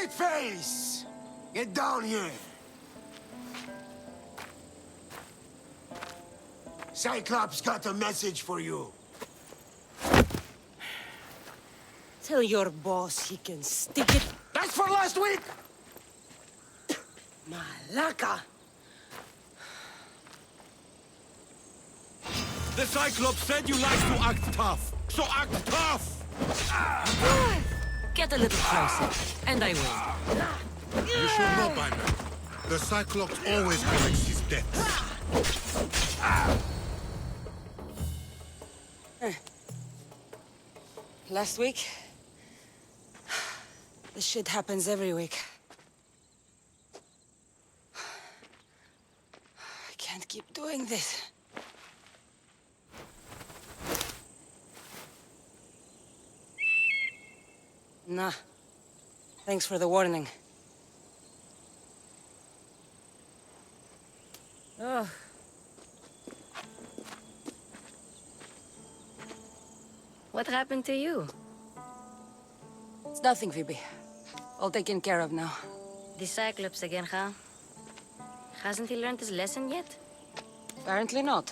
Face! Get down here! Cyclops got a message for you. Tell your boss he can stick it. That's for last week! Malaka! The Cyclops said you like to act tough, so act tough! Get a little closer, and I will. You should know by now. The Cyclops always collects his debts. Last week? This shit happens every week. I can't keep doing this. Nah. Thanks for the warning. Oh. What happened to you? It's nothing, Phoebe. All taken care of now. The Cyclops again, huh? Hasn't he learned his lesson yet? Apparently not.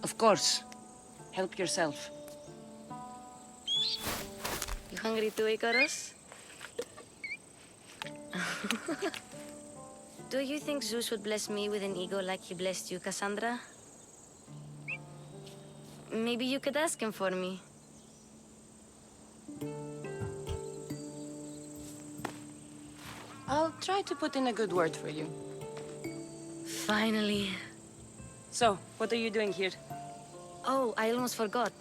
Of course. Help yourself. You hungry too, Icarus? Do you think Zeus would bless me with an ego like he blessed you, Cassandra? Maybe you could ask him for me. I'll try to put in a good word for you. Finally. So, what are you doing here? Oh, I almost forgot.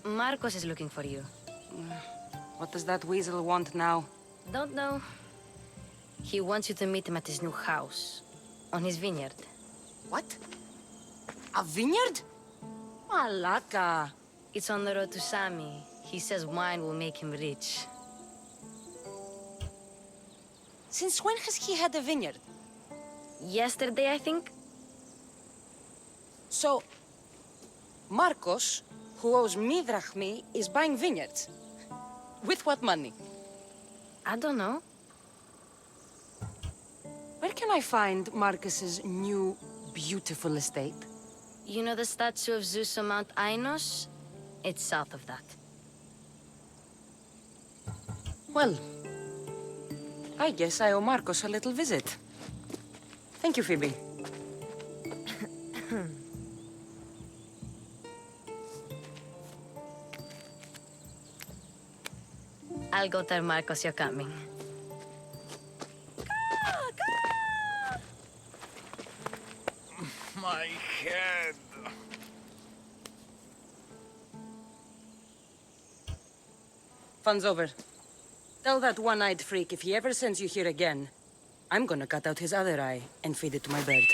Marcos is looking for you. What does that weasel want now? Don't know. He wants you to meet him at his new house. On his vineyard. What? A vineyard? Malaka. It's on the road to Sami. He says wine will make him rich. Since when has he had a vineyard? Yesterday, I think? So, Marcos, who owes me drachmi, is buying vineyards. With what money? I don't know. Where can I find Marcus's new, beautiful estate? You know the statue of Zeus on Mount Ainos? It's south of that. Well, I guess I owe Marcos a little visit. Thank you, Phoebe. I'll go tell Marcos you're coming. My head. Fun's over. Tell that one-eyed freak if he ever sends you here again, I'm gonna cut out his other eye and feed it to my bird.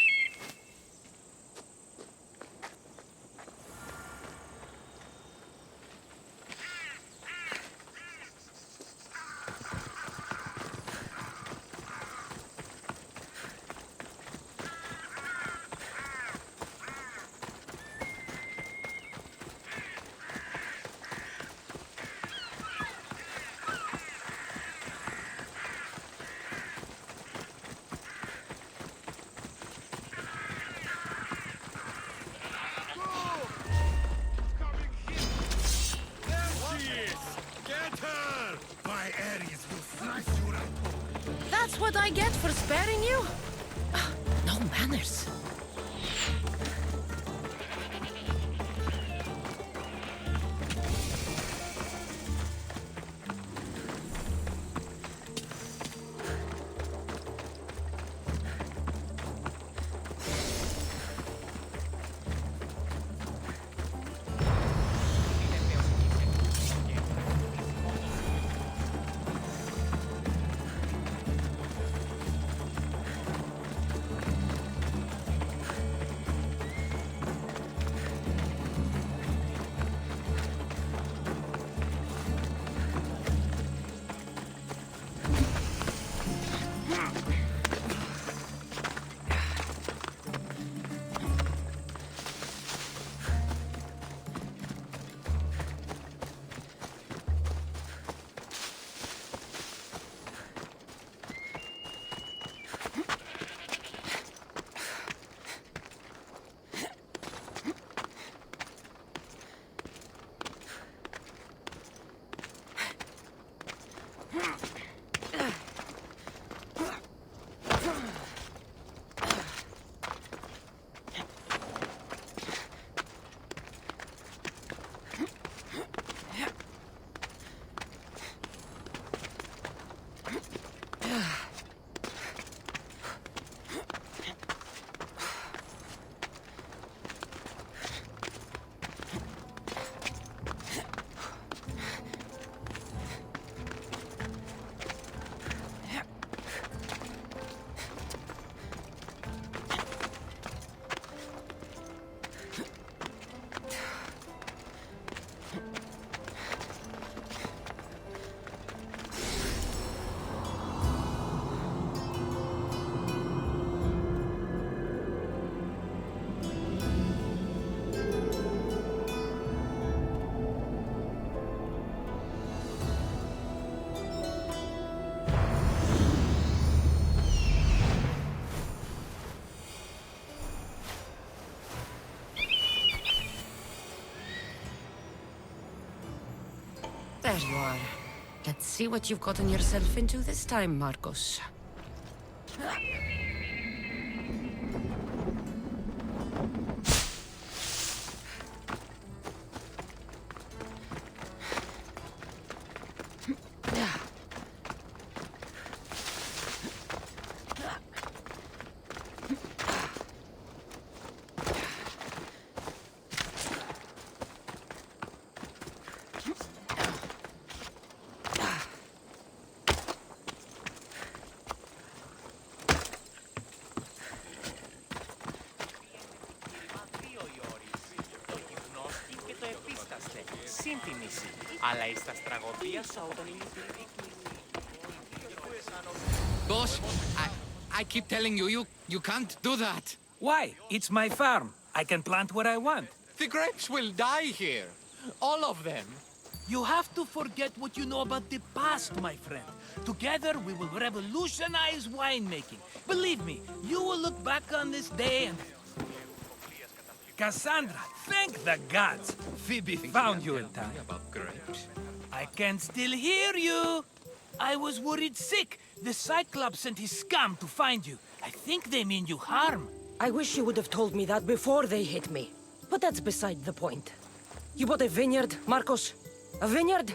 sparing you? Ah, no manners. There you are. Let's see what you've gotten yourself into this time, Marcos. Σύντιμηση. Αλλά εις τα στραγωδία σου Boss, I keep telling you can't do that. Why? It's my farm. I can plant what I want. The grapes will die here. All of them. You have to forget what you know about the past, my friend. Together, we will revolutionize winemaking. Believe me, you will look back on this day and... Cassandra, thank the gods. Phoebe found you in time. About grapes. I can still hear you. I was worried sick. The Cyclops sent his scum to find you. I think they mean you harm. I wish you would have told me that before they hit me. But that's beside the point. You bought a vineyard, Marcos? A vineyard?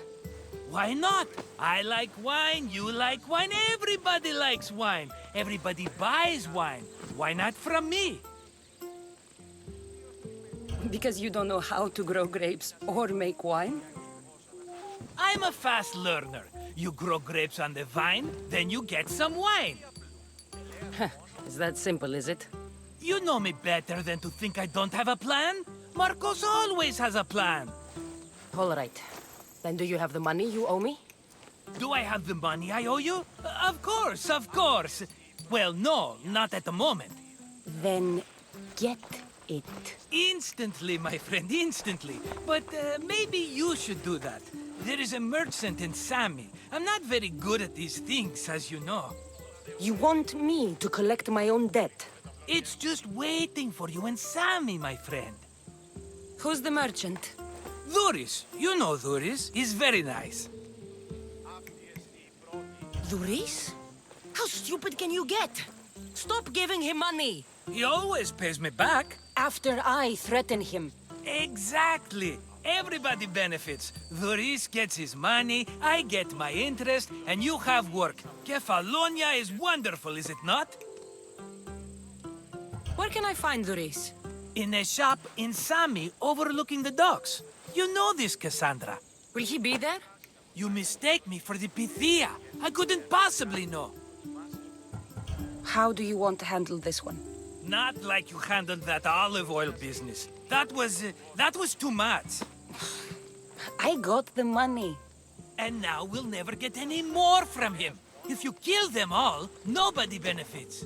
Why not? I like wine, you like wine, everybody likes wine. Everybody buys wine. Why not from me? Because you don't know how to grow grapes or make wine? I'm a fast learner. You grow grapes on the vine, then you get some wine. Is that simple, is it? You know me better than to think I don't have a plan. Marcos always has a plan. All right. Then do you have the money you owe me? Do I have the money I owe you? Of course, of course. Well, no, not at the moment. Then get it. Instantly, my friend, instantly. But maybe you should do that. There is a merchant in Sami. I'm not very good at these things, as you know. You want me to collect my own debt? It's just waiting for you in Sami, my friend. Who's the merchant? Duris. You know Duris. He's very nice. Duris? How stupid can you get? Stop giving him money! He always pays me back. After I threaten him. Exactly. Everybody benefits. Doris gets his money, I get my interest, and you have work. Kefalonia is wonderful, is it not? Where can I find Doris? In a shop in Sami overlooking the docks. You know this, Cassandra. Will he be there? You mistake me for the Pythia. I couldn't possibly know. How do you want to handle this one? Not like you handled that olive oil business. That was too much. I got the money. And now we'll never get any more from him. If you kill them all, nobody benefits.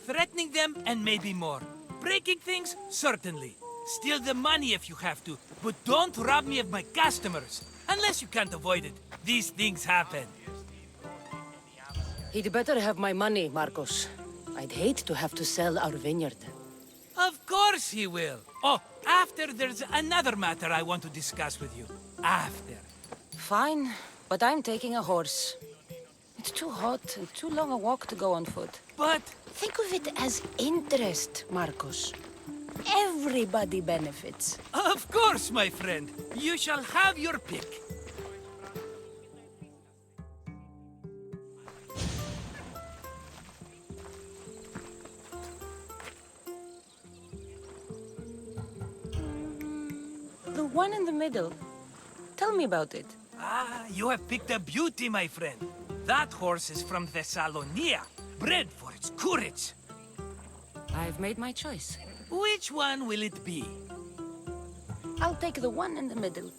Threatening them, and maybe more. Breaking things, certainly. Steal the money if you have to, but don't rob me of my customers. Unless you can't avoid it. These things happen. He'd better have my money, Marcos. I'd hate to have to sell our vineyard. Of course he will. Oh, after there's another matter I want to discuss with you. After. Fine, but I'm taking a horse. It's too hot and too long a walk to go on foot. But Think of it as interest, Marcos. Everybody benefits. of course, my friend. You shall have your pick. The one in the middle. Tell me about it. Ah, you have picked a beauty, my friend. That horse is from Thessalonia, bred for its courage. I've made my choice. Which one will it be? I'll take the one in the middle.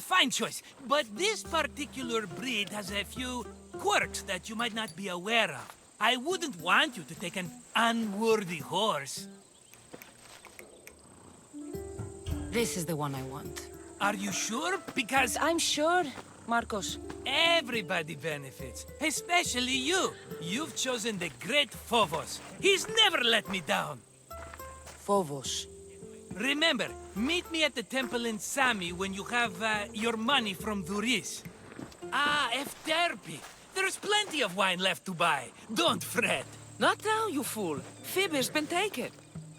Fine choice. But this particular breed has a few quirks that you might not be aware of. I wouldn't want you to take an unworthy horse. This is the one I want. Are you sure? Because I'm sure, Marcos. everybody benefits, especially you. You've chosen the great Phobos. He's never let me down. Phobos. Remember, meet me at the temple in Sami when you have your money from Duris. Ah, Efterpi. There's plenty of wine left to buy. Don't fret. Not now, you fool. Phoebe's been taken.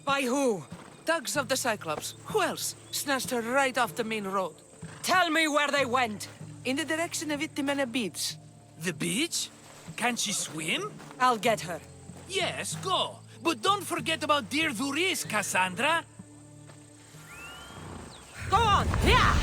By who? Thugs of the Cyclops. Who else? Snatched her right off the main road. Tell me where they went. In the direction of Itimena Beach. The beach? Can she swim? I'll get her. Yes, go. But don't forget about dear Duris, Cassandra. Go on! Yeah!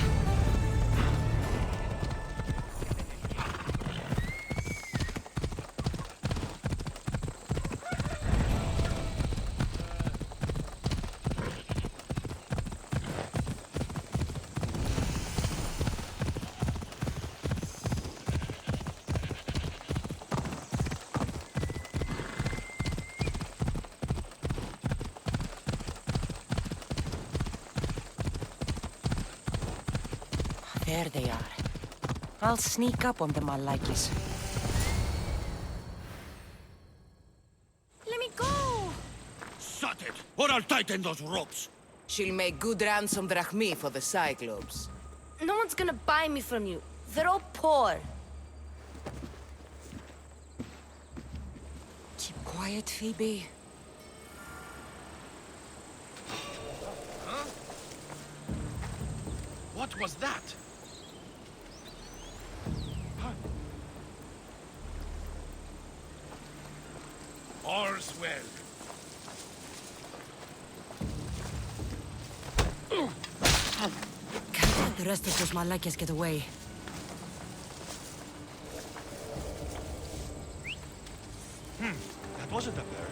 There they are. I'll sneak up on them, Malakis. Let me go! Shut it, or I'll tighten those ropes. She'll make good ransom drachmi for the Cyclops. No one's gonna buy me from you. They're all poor. Keep quiet, Phoebe. What was that? All's well. Can't let the rest of those Malakis get away. That wasn't a bird.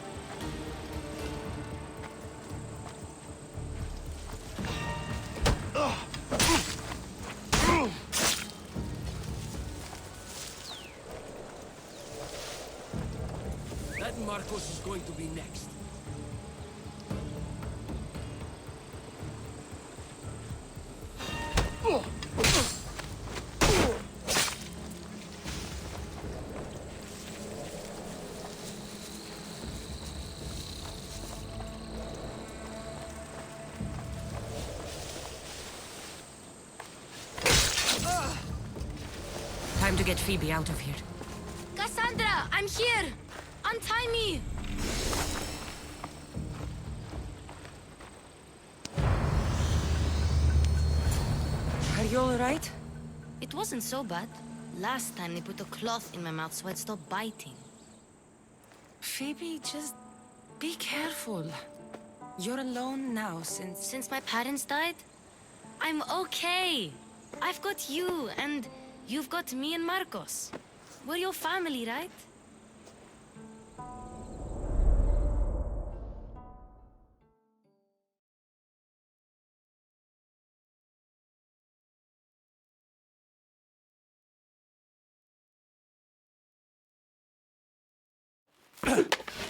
That Marcos is going to be next. Time to get Phoebe out of here. Gus Cassandra, I'm here! Untie me! Are you all right? It wasn't so bad. Last time they put a cloth in my mouth so I'd stop biting. Phoebe, just be careful. You're alone now since... Since my parents died, I'm okay. I've got you, and you've got me and Marcos. We're your family, right?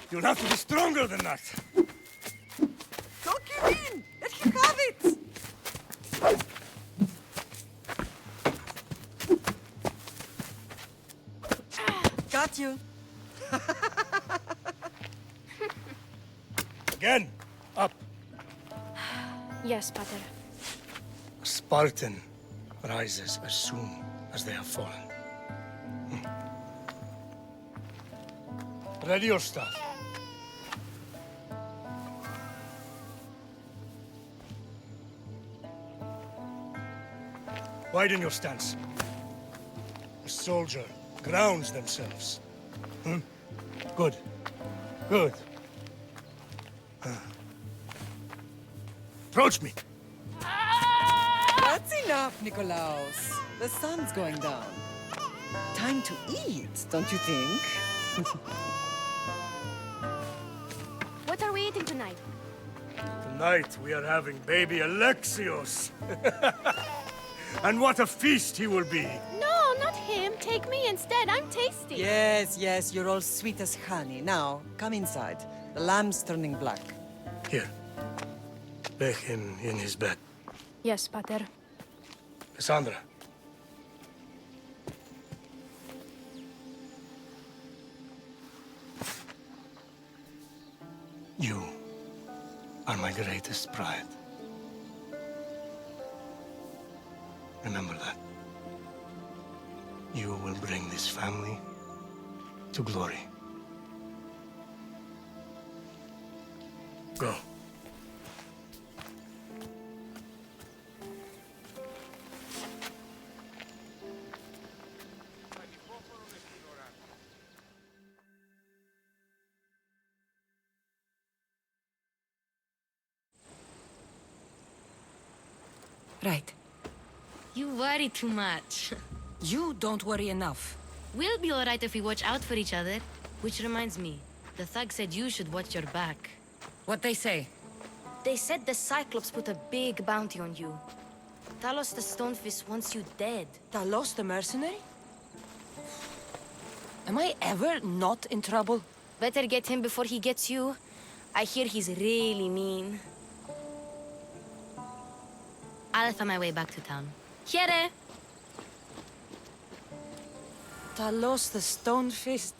You'll have to be stronger than that. Don't give in! Let him have it! Got you. Again, up. Yes, Pater. A Spartan rises as soon as they have fallen. Ready your staff. Widen your stance. A soldier grounds themselves. Good. Good. Approach me. That's enough, Nikolaos. The sun's going down. Time to eat, don't you think? What are we eating tonight? Tonight we are having baby Alexios. And what a feast he will be. No, not him. Take me instead. I'm tasty. Yes, yes, you're all sweet as honey. Now, come inside. The lamb's turning black. Here. Lay him in his bed. Yes, Pater. Cassandra. You are my greatest pride. Remember that. You will bring this family to glory. Go. Right. You worry too much. You don't worry enough. We'll be alright if we watch out for each other. Which reminds me, the thug said you should watch your back. What they say? They said the Cyclops put a big bounty on you. Talos the Stonefist wants you dead. Talos the mercenary? Am I ever not in trouble? Better get him before he gets you. I hear he's really mean. I'll find my way back to town. Here! Talos the Stonefist.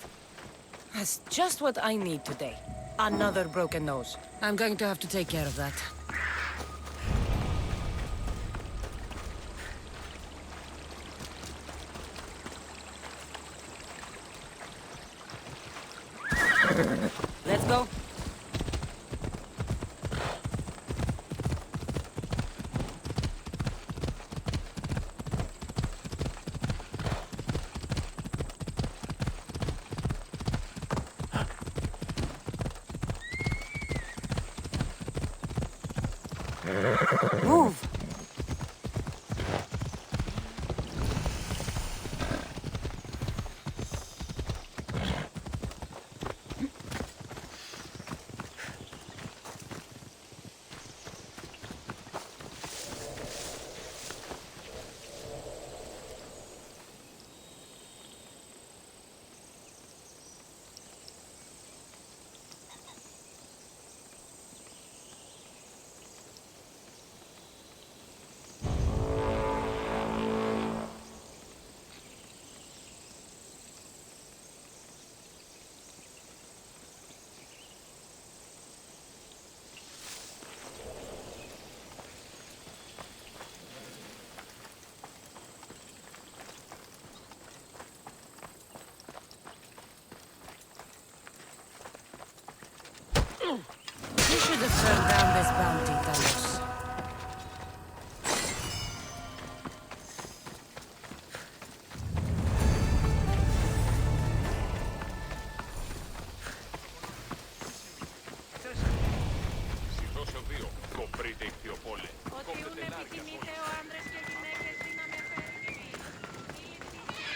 That's just what I need today. Another broken nose. I'm going to have to take care of that. Let's go. Move! have turned down this bounty, Talos.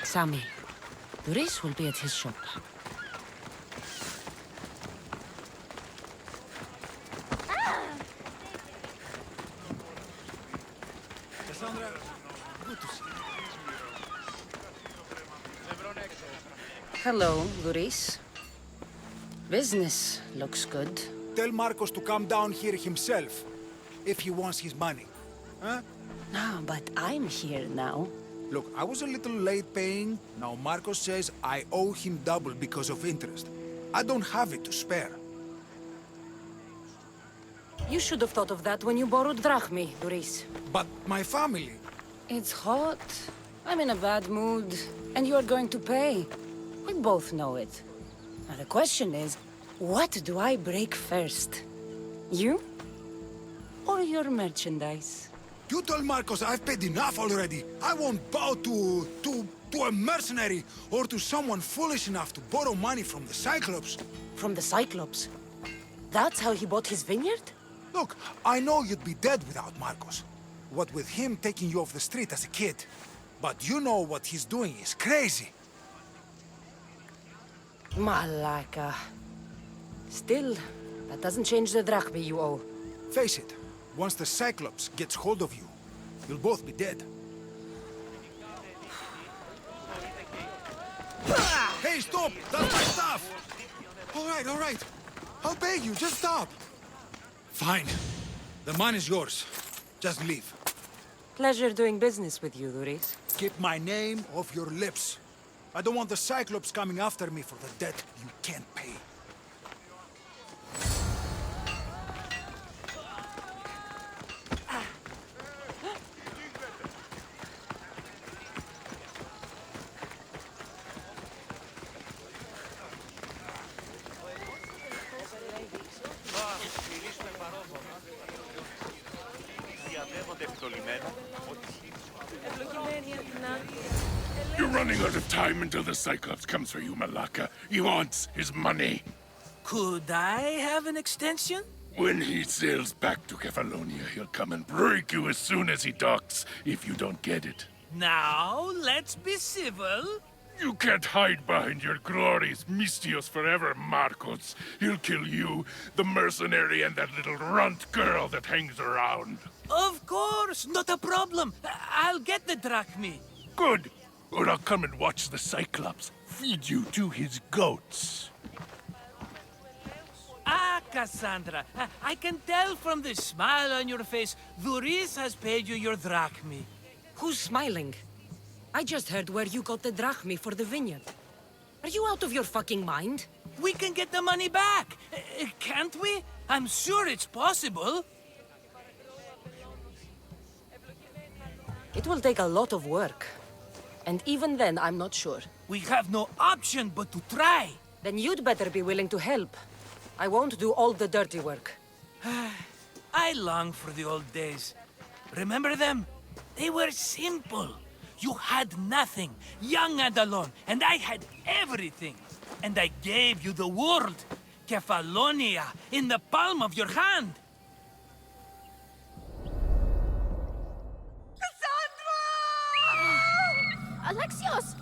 Sammy, Doris will be at his shop. Cassandra, good to see you. Hello, Doris. Business looks good. Tell Marcos to come down here himself, if he wants his money. Huh? Ah, but I'm here now. Look, I was a little late paying. Now Marcos says I owe him double because of interest. I don't have it to spare. You should have thought of that when you borrowed drachmi, Doris. But my family... It's hot. I'm in a bad mood. And you're going to pay. We both know it. Now the question is, what do I break first? You? Or your merchandise? You told Marcos I've paid enough already. I won't bow to a mercenary or to someone foolish enough to borrow money from the Cyclops. From the Cyclops? That's how he bought his vineyard? Look, I know you'd be dead without Marcos. What with him taking you off the street as a kid. But you know what he's doing is crazy. Malaka. Still, that doesn't change the drachmi you owe. Face it, once the Cyclops gets hold of you, you'll both be dead. Hey, stop! That's my stuff! All right. I'll pay you, just stop. Fine. The money's yours. Just leave. Pleasure doing business with you, Doris. Keep my name off your lips. I don't want the Cyclops coming after me for the debt you can't pay. You're running out of time until the Cyclops comes for you, Malaka. He wants his money. Could I have an extension? When he sails back to Kefalonia, he'll come and break you as soon as he docks, if you don't get it. Now, let's be civil. You can't hide behind your glories, Mistios forever, Marcos. He'll kill you, the mercenary, and that little runt girl that hangs around. Of course, not a problem. I'll get the drachmi. Good. Or I'll come and watch the Cyclops feed you to his goats. Ah, Cassandra, I can tell from the smile on your face, Doris has paid you your drachmi. Who's smiling? I just heard where you got the drachmi for the vineyard. Are you out of your fucking mind? We can get the money back, can't we? I'm sure it's possible. It will take a lot of work. And even then, I'm not sure. We have no option but to try. Then you'd better be willing to help. I won't do all the dirty work. I long for the old days. Remember them? They were simple. You had nothing, young and alone, and I had everything. And I gave you the world, Kefalonia, in the palm of your hand. Alexios!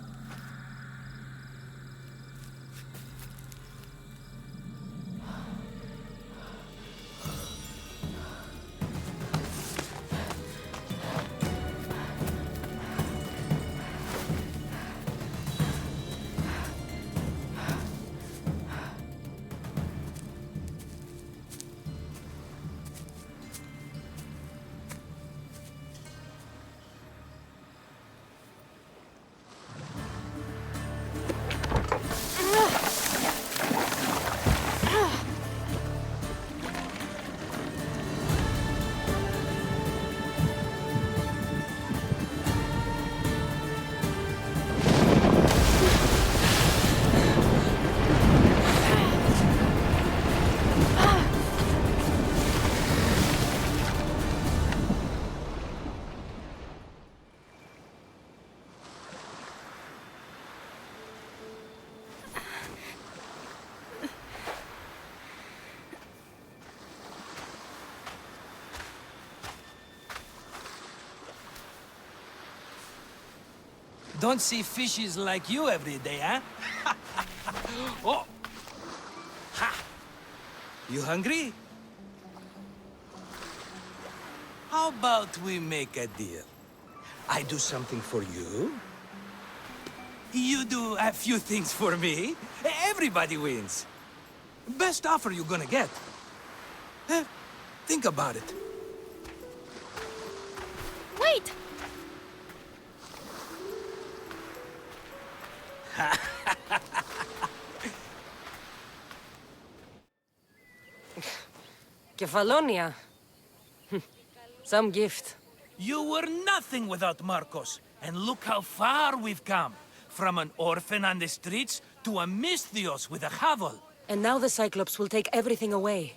Don't see fishes like you every day, huh? Oh! Ha! You hungry? How about we make a deal? I do something for you. You do a few things for me. Everybody wins. Best offer you're gonna get. Think about it. Wait! Kefalonia. Some gift. You were nothing without Marcos. And look how far we've come. From an orphan on the streets to a Misthios with a hovel. And now the Cyclops will take everything away.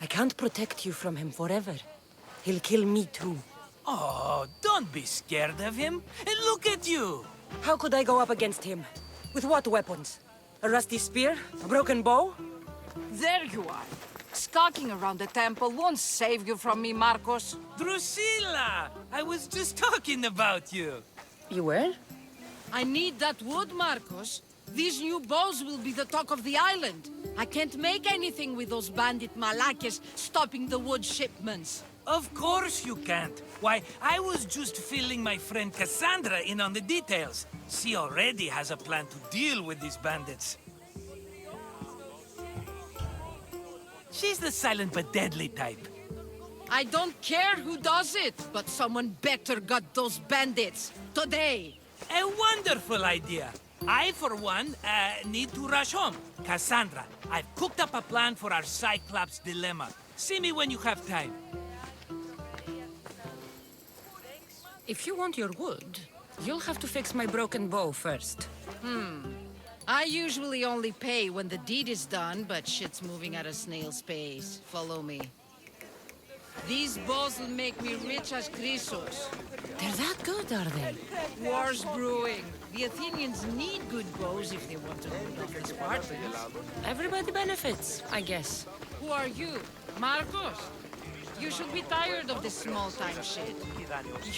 I can't protect you from him forever. He'll kill me too. Oh, don't be scared of him. And look at you. How could I go up against him? With what weapons? A rusty spear? A broken bow? There you are. Skulking around the temple won't save you from me, Marcos. Drusilla! I was just talking about you. You were? I need that wood, Marcos. These new bows will be the talk of the island. I can't make anything with those bandit malakes stopping the wood shipments. Of course you can't. Why, I was just filling my friend Cassandra in on the details. She already has a plan to deal with these bandits. She's the silent but deadly type. I don't care who does it, but someone better got those bandits. Today. A wonderful idea. I, for one, need to rush home. Cassandra, I've cooked up a plan for our Cyclops dilemma. See me when you have time. If you want your wood, you'll have to fix my broken bow first. I usually only pay when the deed is done, but shit's moving at a snail's pace. Follow me. These bows will make me rich as Chrysos. They're that good, are they? War's brewing. The Athenians need good bows if they want to hold off the Spartans. Everybody benefits, I guess. Who are you? Marcos? You should be tired of this small-time shit.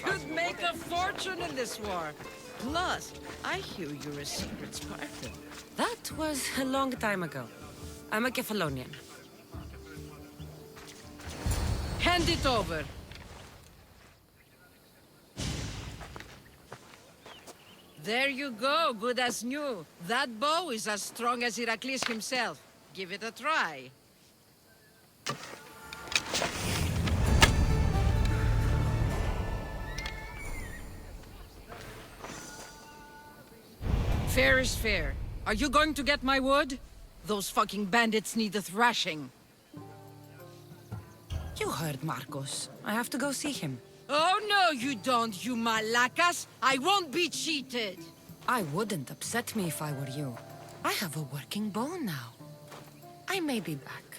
You'd make a fortune in this war. Plus, I hear you're a secret Spartan. That was a long time ago. I'm a Kefalonian. Hand it over. There you go, good as new. That bow is as strong as Heracles himself. Give it a try. Fair is fair. Are you going to get my wood? Those fucking bandits need a thrashing. You heard Marcos. I have to go see him. Oh, no, you don't, you malacas. I won't be cheated. I wouldn't upset me if I were you. I have a working bow now. I may be back.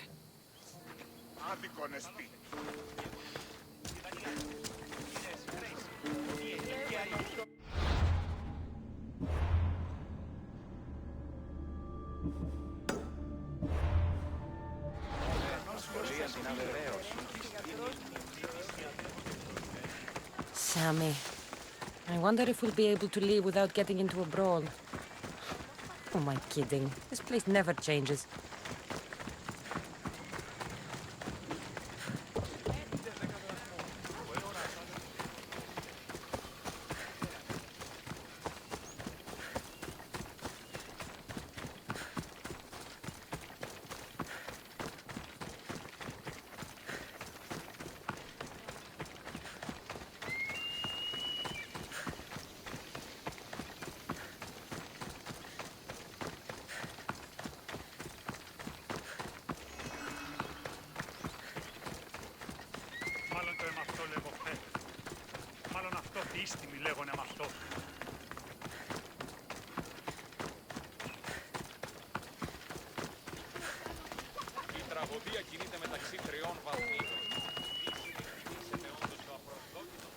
Sammy. I wonder if we'll be able to leave without getting into a brawl. Who am I kidding? This place never changes.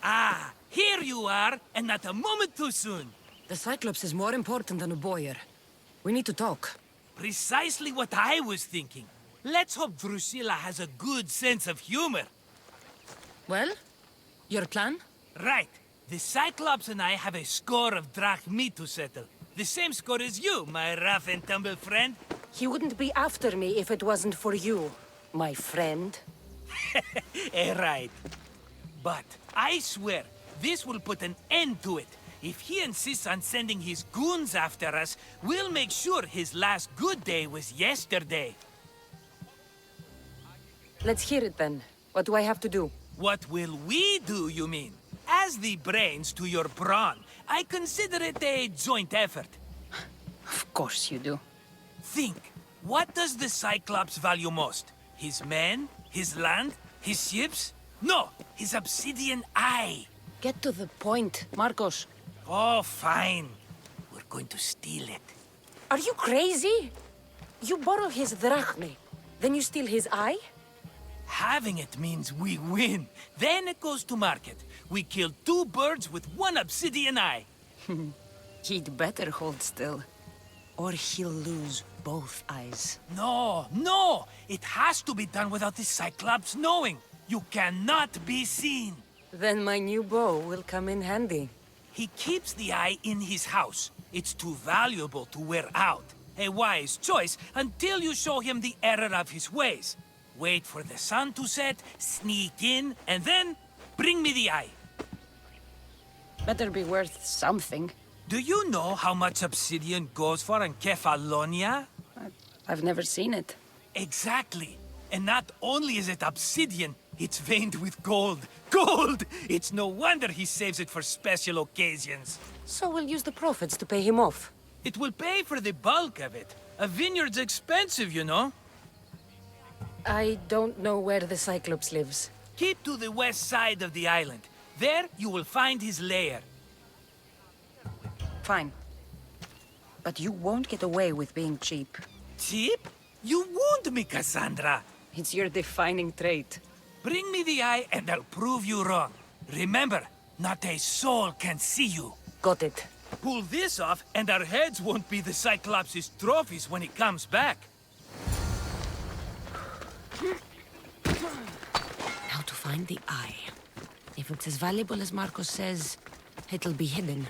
Ah, here you are, and not a moment too soon. The Cyclops is more important than a boyar. We need to talk. Precisely what I was thinking. Let's hope Drusilla has a good sense of humor. Well, your plan? Right. The Cyclops and I have a score of drachmi to settle. The same score as you, my rough and tumble friend. He wouldn't be after me if it wasn't for you, my friend. Right. But I swear, this will put an end to it. If he insists on sending his goons after us, we'll make sure his last good day was yesterday. Let's hear it then. What do I have to do? What will we do, you mean? As the brains to your brawn, I consider it a joint effort. Of course you do. Think, what does the Cyclops value most? His men? His land? His ships? No, his obsidian eye. Get to the point, Marcos. Oh, fine. We're going to steal it. Are you crazy? You borrow his drachmi, then you steal his eye? Having it means we win. Then it goes to market. We kill 2 birds with 1 obsidian eye. He'd better hold still, or he'll lose both eyes. No, no! It has to be done without the Cyclops knowing. You cannot be seen. Then my new bow will come in handy. He keeps the eye in his house. It's too valuable to wear out. A wise choice until you show him the error of his ways. Wait for the sun to set, sneak in, and then bring me the eye. Better be worth something. Do you know how much obsidian goes for in Kefalonia? I've never seen it. Exactly. And not only is it obsidian, it's veined with gold. Gold! It's no wonder he saves it for special occasions. So we'll use the profits to pay him off. It will pay for the bulk of it. A vineyard's expensive, you know. I don't know where the Cyclops lives. Keep to the west side of the island. There, you will find his lair. Fine. But you won't get away with being cheap. Cheap? You wound me, Cassandra. It's your defining trait. Bring me the eye and I'll prove you wrong. Remember, not a soul can see you. Got it. Pull this off and our heads won't be the Cyclops' trophies when he comes back. Now to find the eye. If it's as valuable as Marcos says, it'll be hidden.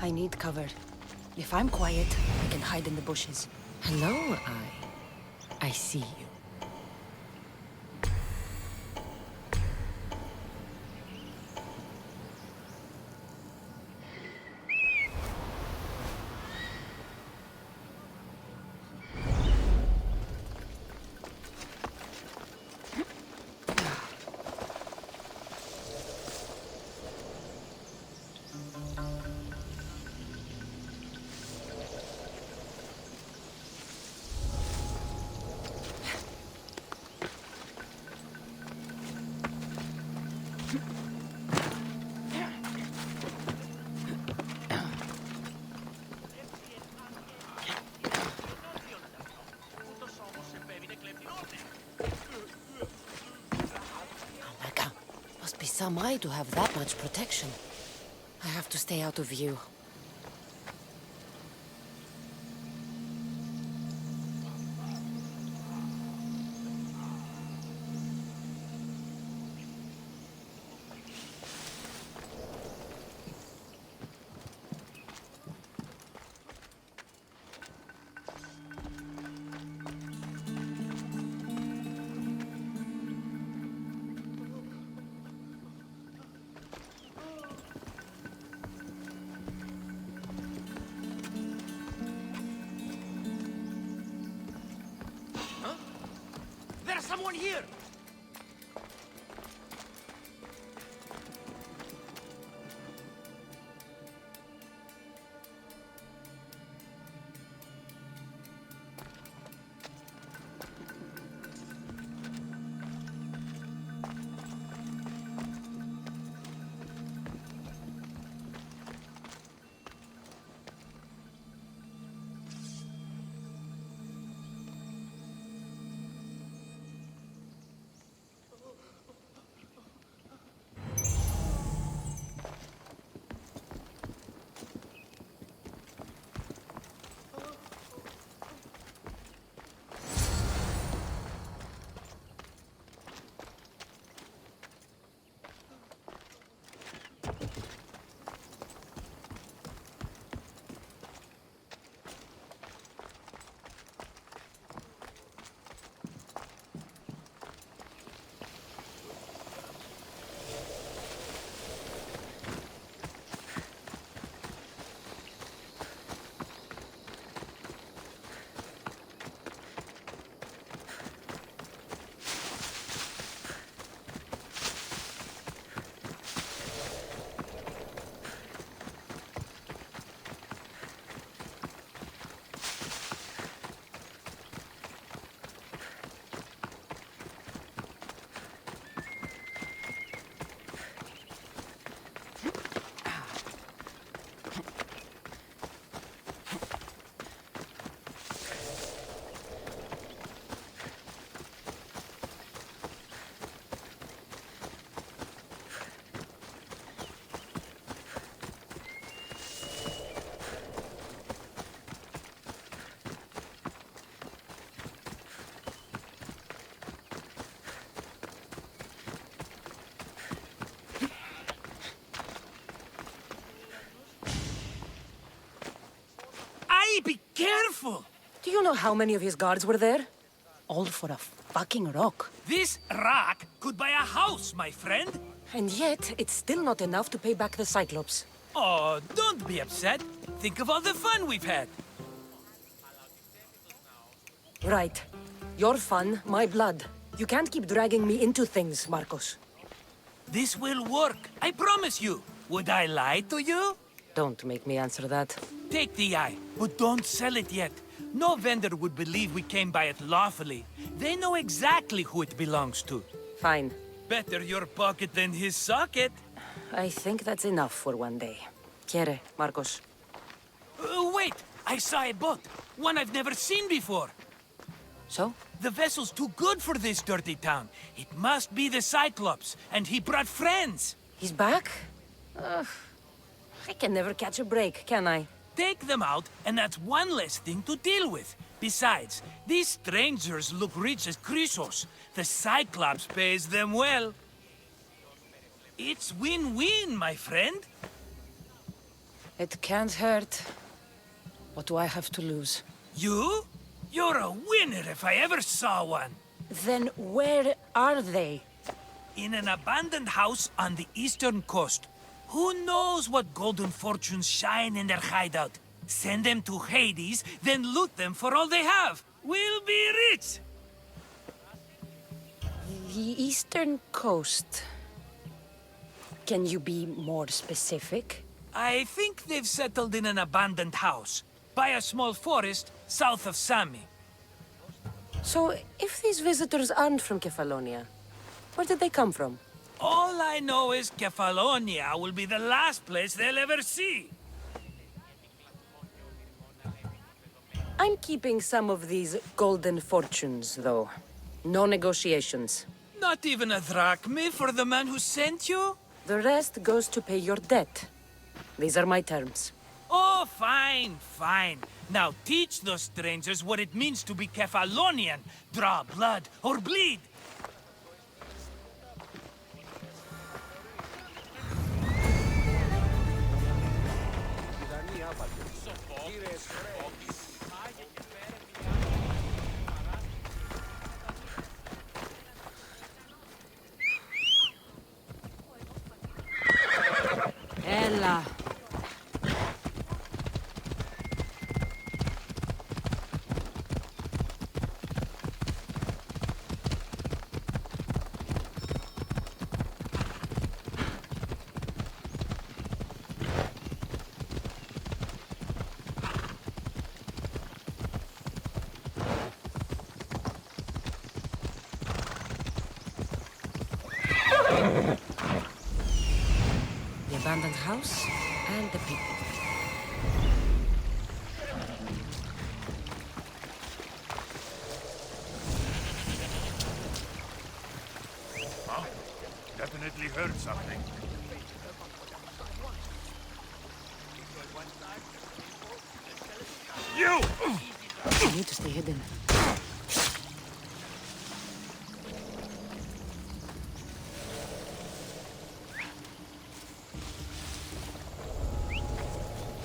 I need cover. If I'm quiet, I can hide in the bushes. Hello, Eye. I see you. Some eye to have that much protection. I have to stay out of view. There's someone here! Do you know how many of his guards were there? All for a fucking rock. This rock could buy a house, my friend. And yet, it's still not enough to pay back the Cyclops. Oh, don't be upset. Think of all the fun we've had. Right. Your fun, my blood. You can't keep dragging me into things, Marcos. This will work, I promise you. Would I lie to you? Don't make me answer that. Take the eye, but don't sell it yet. No vendor would believe we came by it lawfully. They know exactly who it belongs to. Fine. Better your pocket than his socket. I think that's enough for one day. Quiere, Marcos. Wait! I saw a boat. One I've never seen before. So? The vessel's too good for this dirty town. It must be the Cyclops, and he brought friends. He's back? I can never catch a break, can I? Take them out, and that's one less thing to deal with. Besides, these strangers look rich as Chrysos. The Cyclops pays them well. It's win-win, my friend. It can't hurt. What do I have to lose? You? You're a winner if I ever saw one. Then where are they? In an abandoned house on the eastern coast. Who knows what golden fortunes shine in their hideout? Send them to Hades, then loot them for all they have. We'll be rich! The eastern coast. Can you be more specific? I think they've settled in an abandoned house, by a small forest south of Sami. So, if these visitors aren't from Kefalonia, where did they come from? All I know is Kefalonia will be the last place they'll ever see. I'm keeping some of these golden fortunes, though. No negotiations. Not even a drachme for the man who sent you? The rest goes to pay your debt. These are my terms. Oh, fine, fine. Now teach those strangers what it means to be Kefalonian. Draw blood or bleed. Ella. The abandoned house and the people. Huh? Definitely heard something. You! I need to stay hidden.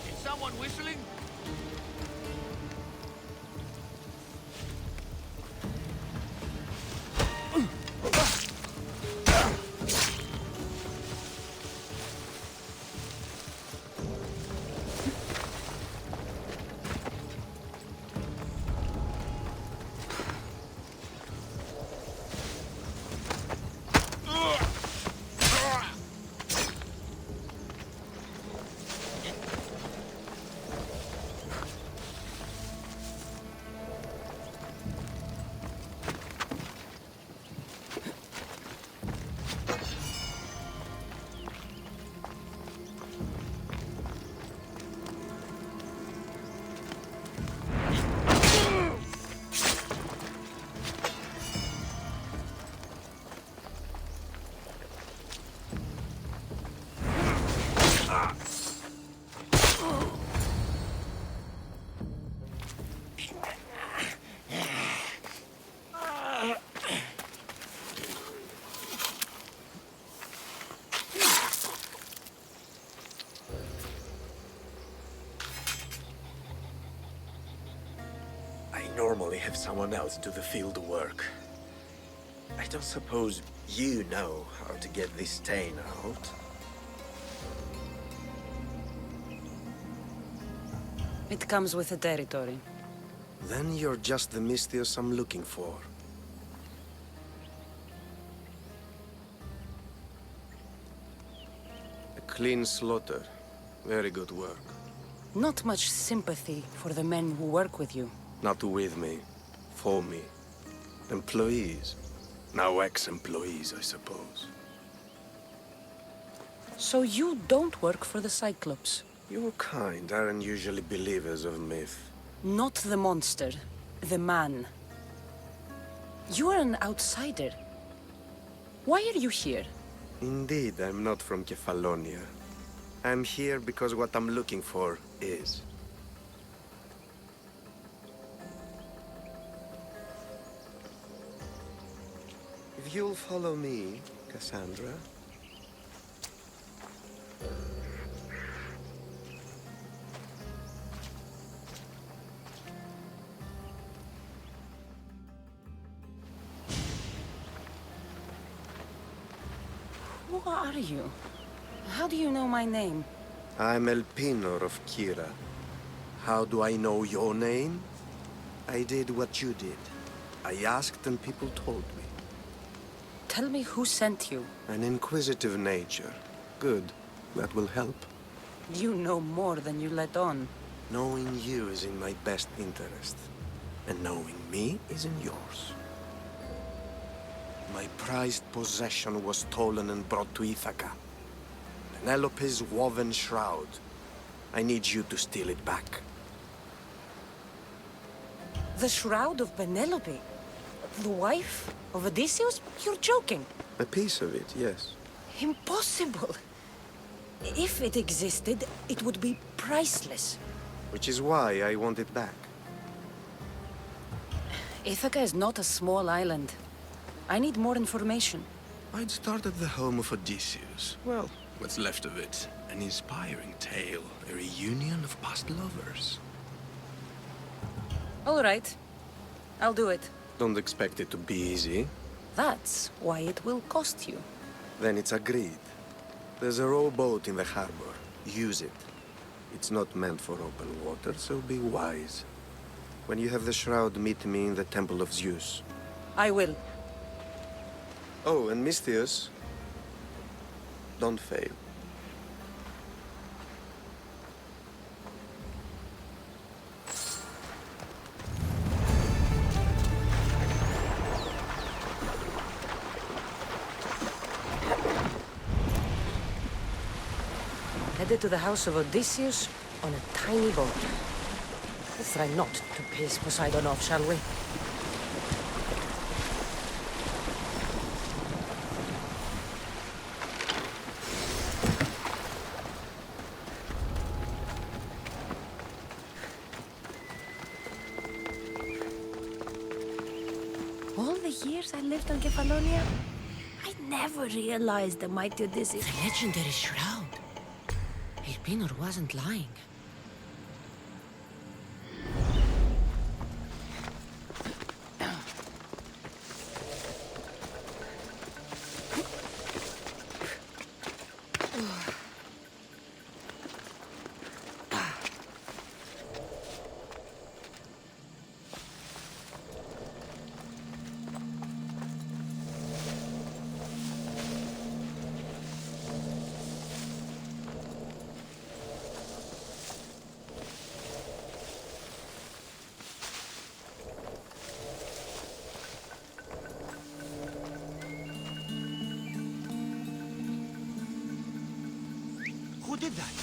Is someone whistling? have someone else do the field work. I don't suppose you know how to get this stain out? It comes with the territory. Then you're just the Mystios I'm looking for. A clean slaughter. Very good work. Not much sympathy for the men who work with you. Not with me. For me. Employees. Now ex-employees, I suppose. So you don't work for the Cyclops? Your kind aren't usually believers of myth. Not the monster. The man. You are an outsider. Why are you here? Indeed, I'm not from Kefalonia. I'm here because what I'm looking for is. If you'll follow me, Cassandra. Who are you? How do you know my name? I'm Elpinor of Kira. How do I know your name? I did what you did. I asked and people told me. Tell me who sent you. An inquisitive nature. Good. That will help. You know more than you let on. Knowing you is in my best interest. And knowing me is in yours. My prized possession was stolen and brought to Ithaca. Penelope's woven shroud. I need you to steal it back. The shroud of Penelope? The wife of Odysseus? You're joking. A piece of it, yes. Impossible. If it existed, it would be priceless. Which is why I want it back. Ithaca is not a small island. I need more information. I'd start at the home of Odysseus. Well, what's left of it. An inspiring tale. A reunion of past lovers. All right. I'll do it. Don't expect it to be easy. That's why it will cost you. Then it's agreed. There's a rowboat in the harbor. Use it. It's not meant for open water, so be wise. When you have the shroud, meet me in the Temple of Zeus. I will. Oh, and Mystios, don't fail. Headed to the house of Odysseus on a tiny boat. Let's try not to piss Poseidon off, shall we? All the years I lived on Kefalonia, I never realized the mighty Odysseus. The legendary shroud. Elpinor wasn't lying. Who did that?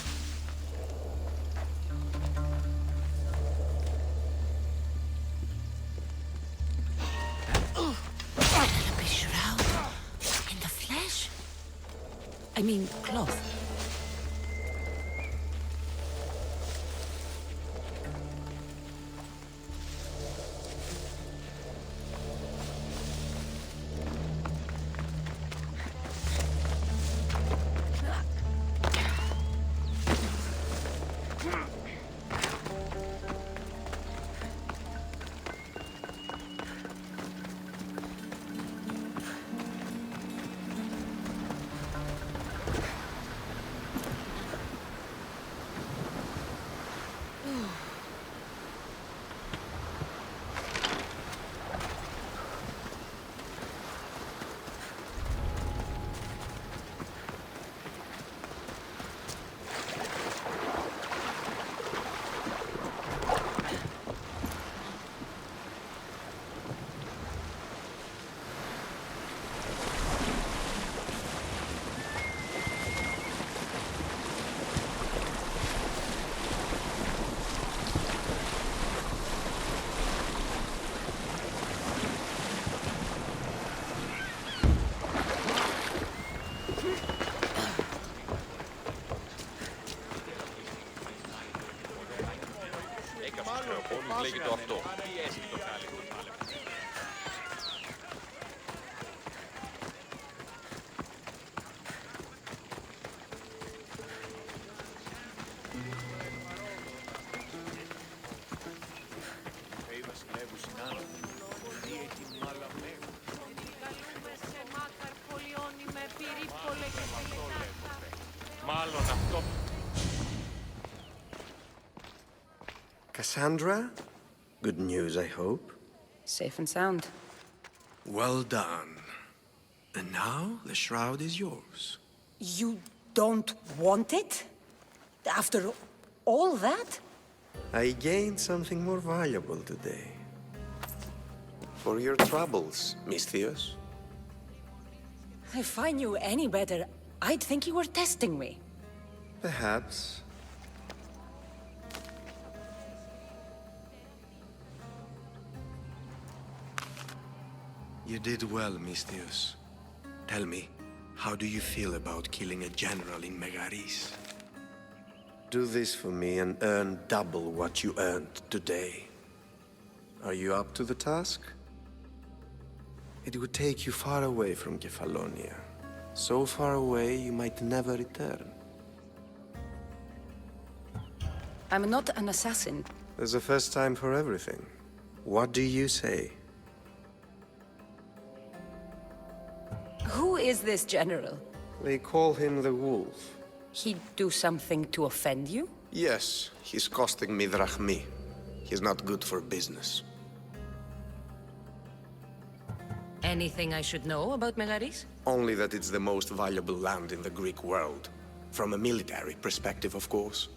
Penelope's shroud. In the flesh? I mean, cloth. Cassandra? Good news, I hope. Safe and sound. Well done. And now, the shroud is yours. You don't want it? After all that? I gained something more valuable today. For your troubles, Miss Theos. If I knew any better, I'd think you were testing me. Perhaps. You did well, Miss Theos. Tell me, how do you feel about killing a general in Megaris? Do this for me and earn double what you earned today. Are you up to the task? It would take you far away from Kefalonia. So far away, you might never return. I'm not an assassin. There's a first time for everything. What do you say? Who is this general? They call him the Wolf. He'd do something to offend you? Yes, he's costing me drachmi. He's not good for business. Anything I should know about Megaris? Only that it's the most valuable land in the Greek world. From a military perspective, of course.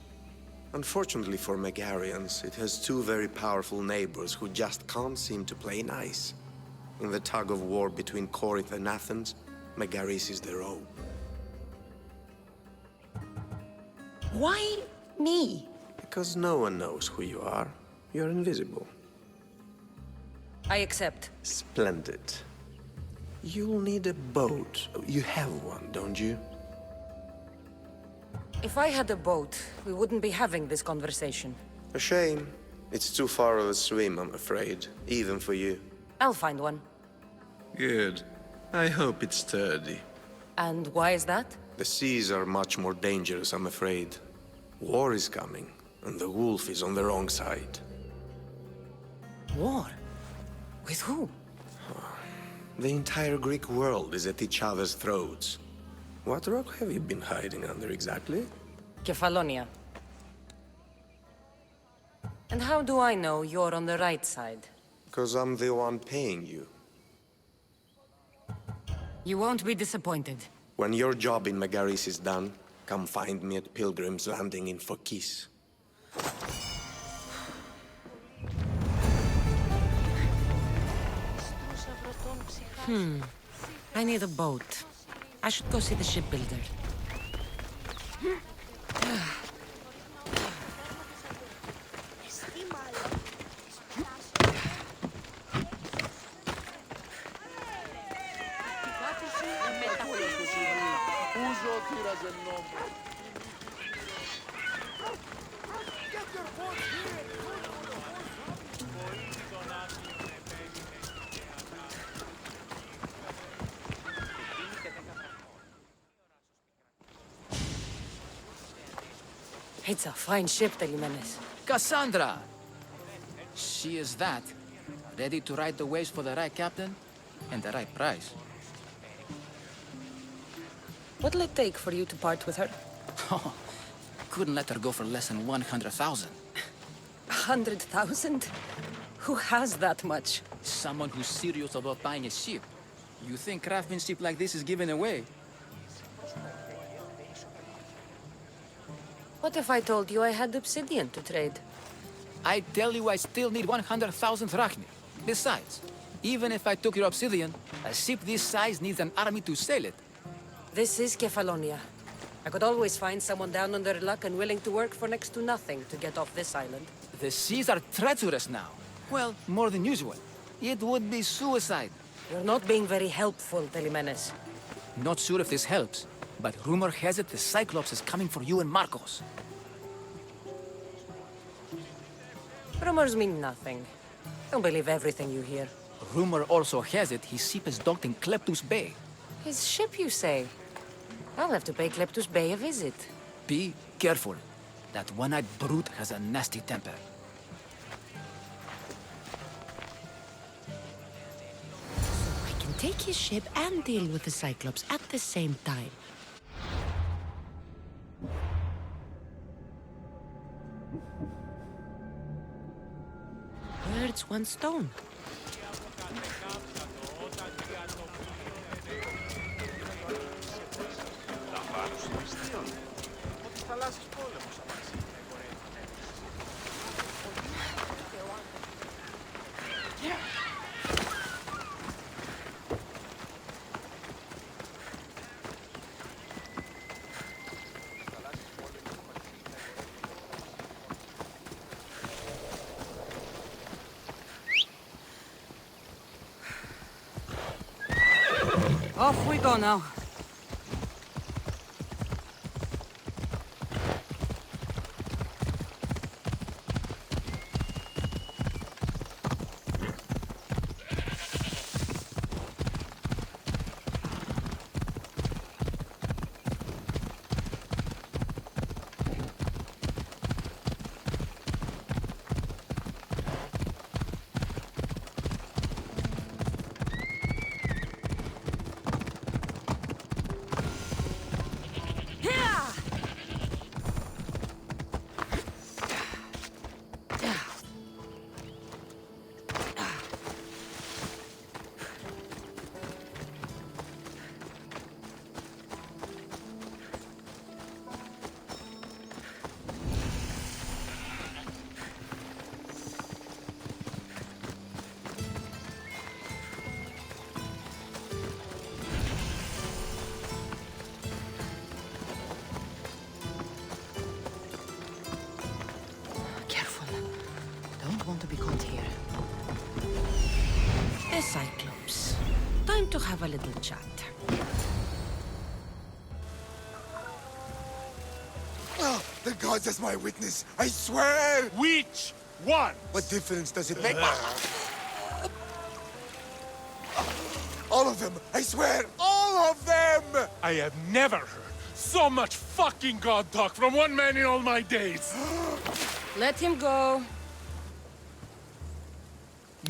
Unfortunately for Megarians, it has two very powerful neighbors who just can't seem to play nice. In the tug of war between Corinth and Athens, Megaris is their own. Why me? Because no one knows who you are. You're invisible. I accept. Splendid. You'll need a boat. You have one, don't you? If I had a boat, we wouldn't be having this conversation. A shame. It's too far of a swim, I'm afraid. Even for you. I'll find one. Good. I hope it's sturdy. And why is that? The seas are much more dangerous, I'm afraid. War is coming, and the wolf is on the wrong side. War? With who? The entire Greek world is at each other's throats. What rock have you been hiding under exactly? Kefalonia. And how do I know you're on the right side? Because I'm the one paying you. You won't be disappointed. When your job in Megaris is done, come find me at Pilgrim's Landing in Phokis. I need a boat. I should go see the shipbuilder. It's a fine ship, Telimenes. Cassandra! She is that. Ready to ride the waves for the right captain and the right price. What'll it take for you to part with her? Oh, couldn't let her go for less than 100,000. 100,000? Who has that much? Someone who's serious about buying a ship. You think craftsmanship like this is given away? What if I told you I had obsidian to trade? I tell you I still need 100,000 drachmi. Besides, even if I took your obsidian, a ship this size needs an army to sail it. This is Kefalonia. I could always find someone down on their luck and willing to work for next to nothing to get off this island. The seas are treacherous now. Well, more than usual. It would be suicide. You're not being very helpful, Telimenes. Not sure if this helps, but rumor has it the Cyclops is coming for you and Marcos. Rumors mean nothing. Don't believe everything you hear. Rumor also has it his ship is docked in Kleptus Bay. His ship, you say? I'll have to pay Kleptus Bay a visit. Be careful. That one-eyed brute has a nasty temper. I can take his ship and deal with the Cyclops at the same time. it's one stone. Off we go now. Want to be caught here. A Cyclops. Time to have a little chat. Oh, the gods as my witness, I swear! Which one? What difference does it make? All of them, I swear, all of them! I have never heard so much fucking god talk from one man in all my days. Let him go.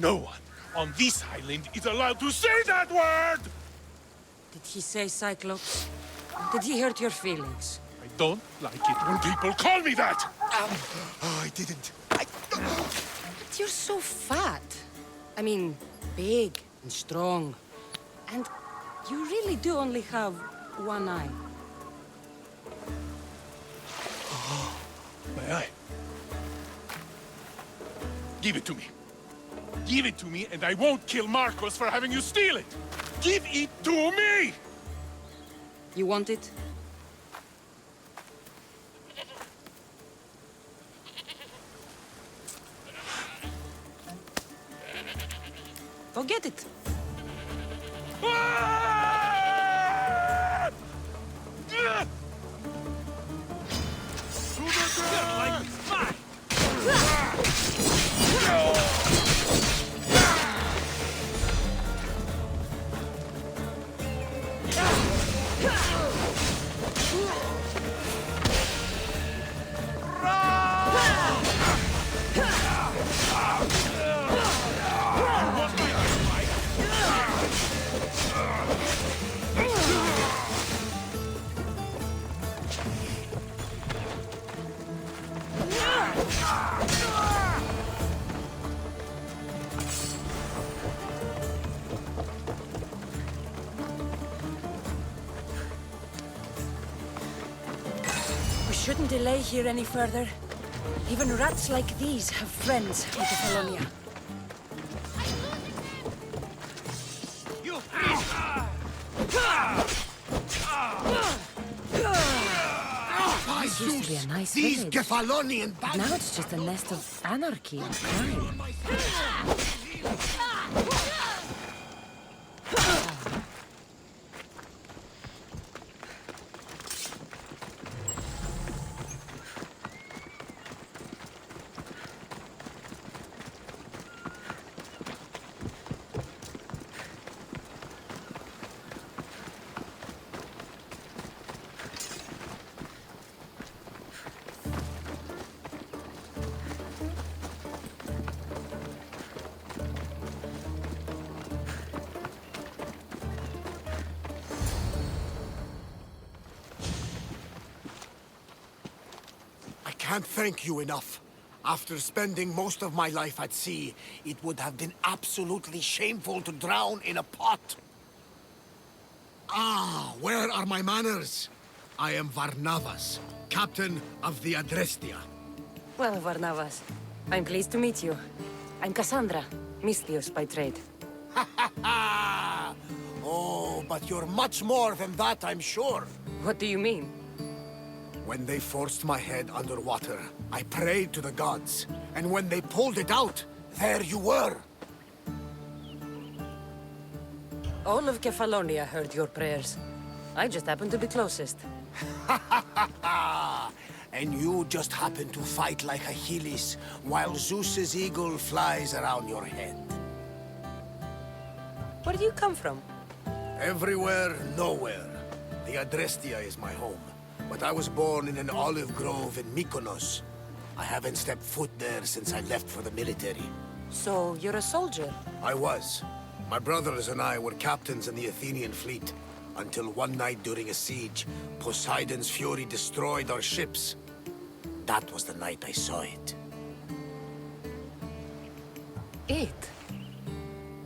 No one on this island is allowed to say that word! Did he say Cyclops? Did he hurt your feelings? I don't like it when people call me that! Oh, I didn't. But you're so fat. I mean, big and strong. And you really do only have one eye. Oh, my eye. Give it to me. Give it to me, and I won't kill Marcos for having you steal it! Give it to me! You want it? Go get it. We shouldn't delay here any further. Even rats like these have friends with the Colonia. This used to be a nice village. But now it's just a nest of anarchy and crime. I can't thank you enough. After spending most of my life at sea, it would have been absolutely shameful to drown in a pot. Ah, where are my manners? I am Varnavas, captain of the Adrestia. Well, Varnavas, I'm pleased to meet you. I'm Cassandra, Misthios by trade. Oh, but you're much more than that, I'm sure. What do you mean? When they forced my head underwater, I prayed to the gods. And when they pulled it out, there you were. All of Kefalonia heard your prayers. I just happened to be closest. And you just happened to fight like Achilles, while Zeus's eagle flies around your head. Where do you come from? Everywhere, nowhere. The Adrestia is my home. But I was born in an olive grove in Mykonos. I haven't stepped foot there since I left for the military. So, you're a soldier? I was. My brothers and I were captains in the Athenian fleet, until one night during a siege, Poseidon's fury destroyed our ships. That was the night I saw it. It?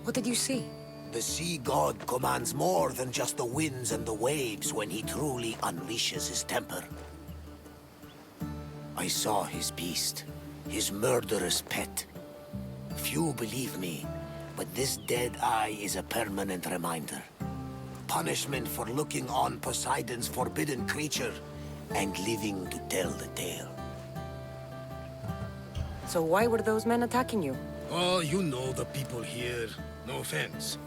What did you see? The sea god commands more than just the winds and the waves when he truly unleashes his temper. I saw his beast, his murderous pet. Few believe me, but this dead eye is a permanent reminder. Punishment for looking on Poseidon's forbidden creature and living to tell the tale. So why were those men attacking you? Oh, you know the people here. No offense.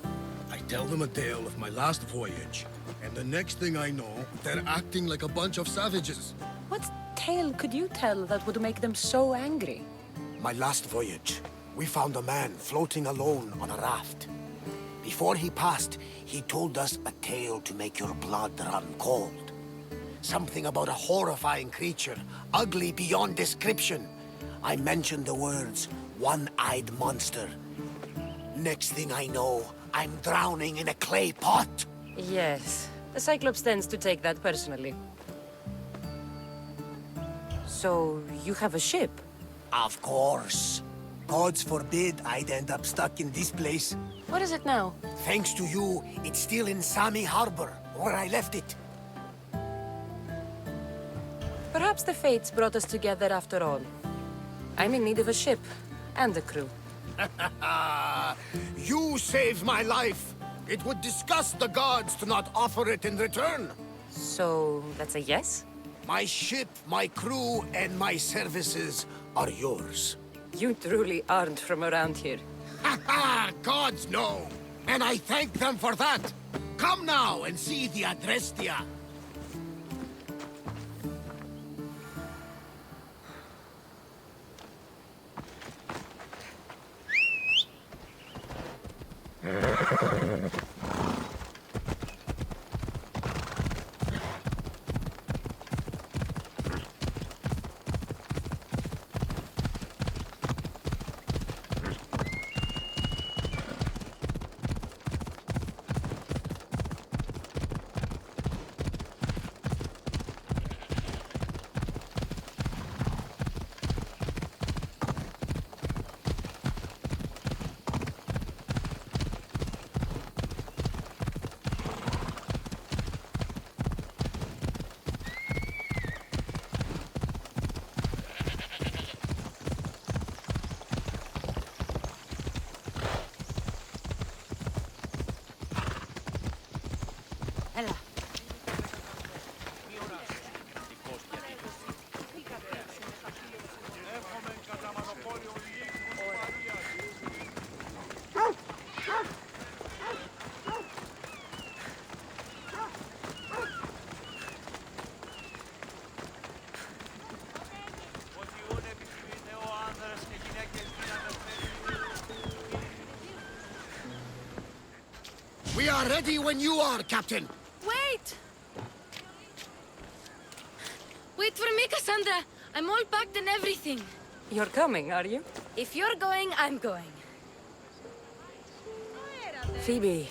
I tell them a tale of my last voyage, and the next thing I know, they're acting like a bunch of savages. What tale could you tell that would make them so angry? My last voyage, we found a man floating alone on a raft. Before he passed, he told us a tale to make your blood run cold. Something about a horrifying creature, ugly beyond description. I mentioned the words, one-eyed monster. Next thing I know, I'm drowning in a clay pot. Yes, the Cyclops tends to take that personally. So, you have a ship? Of course. Gods forbid I'd end up stuck in this place. What is it now? Thanks to you, it's still in Sami Harbor, where I left it. Perhaps the fates brought us together after all. I'm in need of a ship, and a crew. You saved my life. It would disgust the gods to not offer it in return. So, that's a yes? My ship, my crew, and my services are yours. You truly aren't from around here. Ha ha! Gods know! And I thank them for that! Come now and see the Adrestia! We are ready when you are, Captain. Wait! Wait for me, Cassandra. I'm all packed and everything. You're coming, are you? If you're going, I'm going. Phoebe,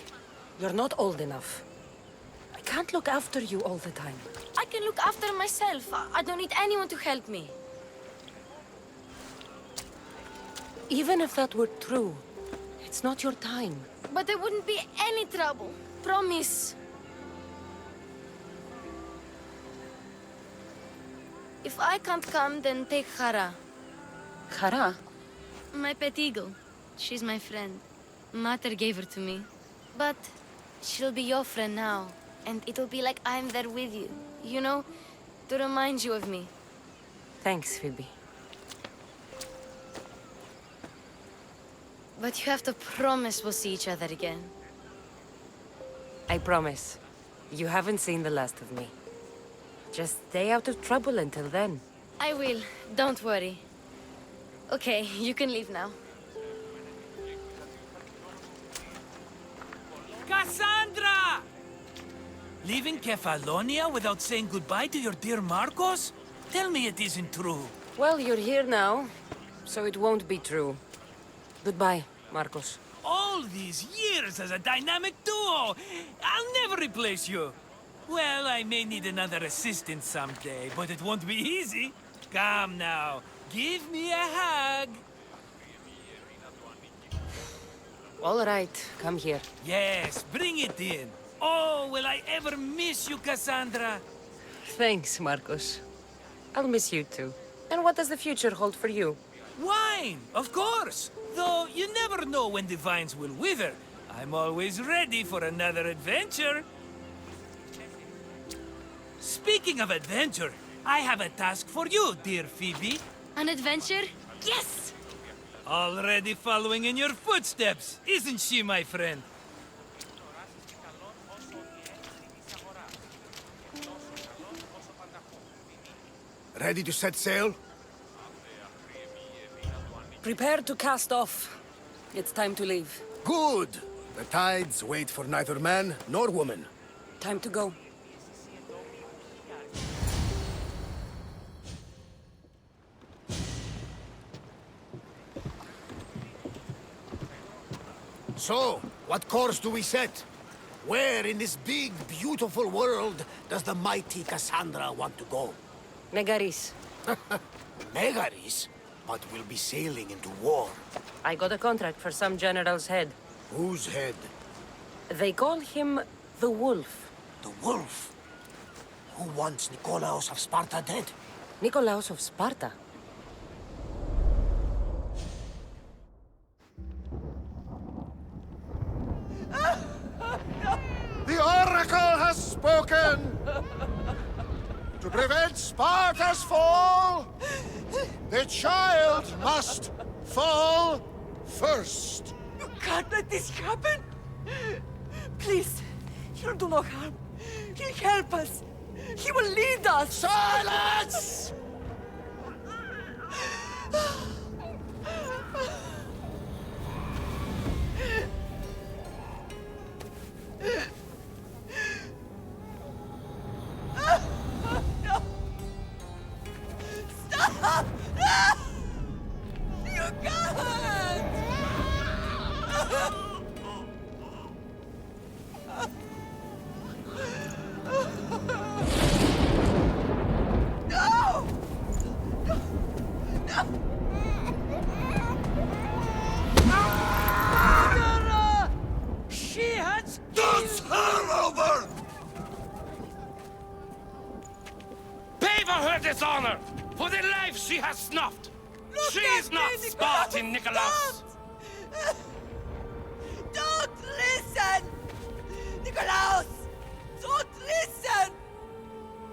you're not old enough. I can't look after you all the time. I can look after myself. I don't need anyone to help me. Even if that were true, it's not your time. But there wouldn't be any trouble. Promise. If I can't come, then take Hara. Hara? My pet eagle. She's my friend. Mater gave her to me. But she'll be your friend now. And it'll be like I'm there with you. You know, to remind you of me. Thanks, Phoebe. But you have to promise we'll see each other again. I promise. You haven't seen the last of me. Just stay out of trouble until then. I will. Don't worry. Okay, you can leave now. Cassandra! Leaving Kefalonia without saying goodbye to your dear Marcos? Tell me it isn't true. Well, you're here now, so it won't be true. Goodbye, Marcos. All these years as a dynamic duo! I'll never replace you! Well, I may need another assistant someday, but it won't be easy. Come now, give me a hug. All right, come here. Yes, bring it in. Oh, will I ever miss you, Cassandra? Thanks, Marcos. I'll miss you too. And what does the future hold for you? Wine, of course. Though you never know when the vines will wither. I'm always ready for another adventure. Speaking of adventure, I have a task for you, dear Phoebe. An adventure? Yes! Already following in your footsteps, isn't she, my friend? Ready to set sail? Prepare to cast off. It's time to leave. Good! The tides wait for neither man nor woman. Time to go. So, what course do we set? Where in this big, beautiful world does the mighty Cassandra want to go? Megaris. Megaris? But we'll be sailing into war. I got a contract for some general's head. Whose head? They call him the Wolf. The Wolf? Who wants Nikolaos of Sparta dead? Nikolaos of Sparta? The Oracle has spoken! To prevent Sparta's fall, the child must fall first. You can't let this happen! Please, he'll do no harm. He'll help us. He will lead us. Silence! Stop! You can't! No! No! No! She has... That's her over! Pay for her dishonor! For the life she has snuffed! She is not Spartan, Nikolaos! Don't listen! Nikolaos! Don't listen!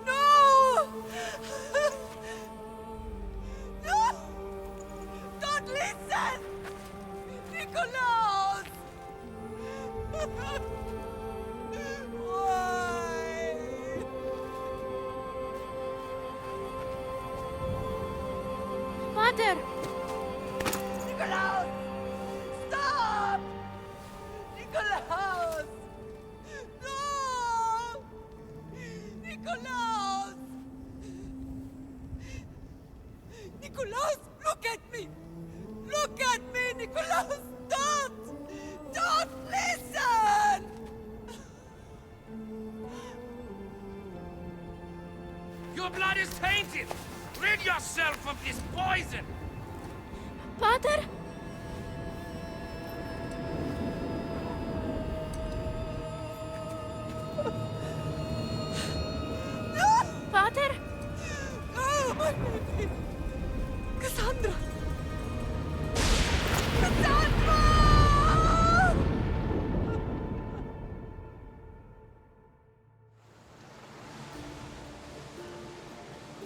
No! No! Don't listen! Nikolaos! Why? Pater! Nikolaos! Stop! Nikolaos! No! Nikolaos! Nikolaos, look at me! Look at me, Nikolaos! Don't! Don't listen! Your blood is tainted! Rid yourself of this poison! Pater?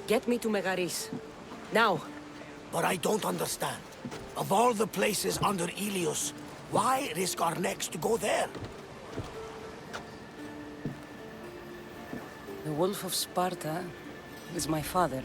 Get me to Megaris. Now. But I don't understand. Of all the places under Ilios, why risk our necks to go there? The Wolf of Sparta is my father.